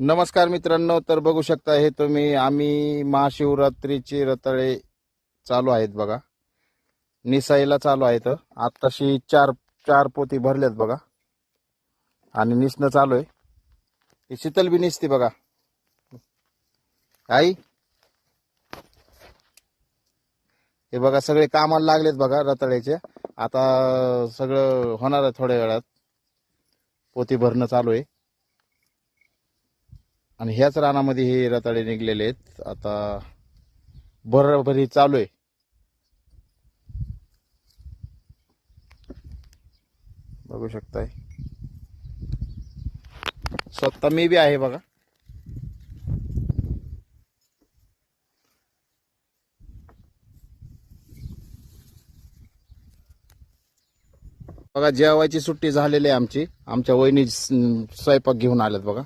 नमस्कार मित्रांनो, तर बघू शकता हे तुम्ही आम्ही महाशिवरात्रीचे रताळे चालू आहेत बघा. निसायला चालू आहेत. आताशी चार चार पोती भरल्यात बघा आणि निसणं चालू आहे. ही शीतल बी निसते बघा. आई हे बघा सगळे कामाला लागलेत बघा रताळ्याचे. आता सगळं होणार आहे थोड्या वेळात. पोती भरणं चालू आहे आणि ह्याच रानामध्ये हे रताळे निघलेले आहेत. आता भरभरी चालू आहे. बघू शकताय स्वतः मी बी आहे बघा. बघा जेवायची सुट्टी झालेली आहे आमची. आमच्या वहिनी स्वयंपाक घेऊन आल्यात बघा.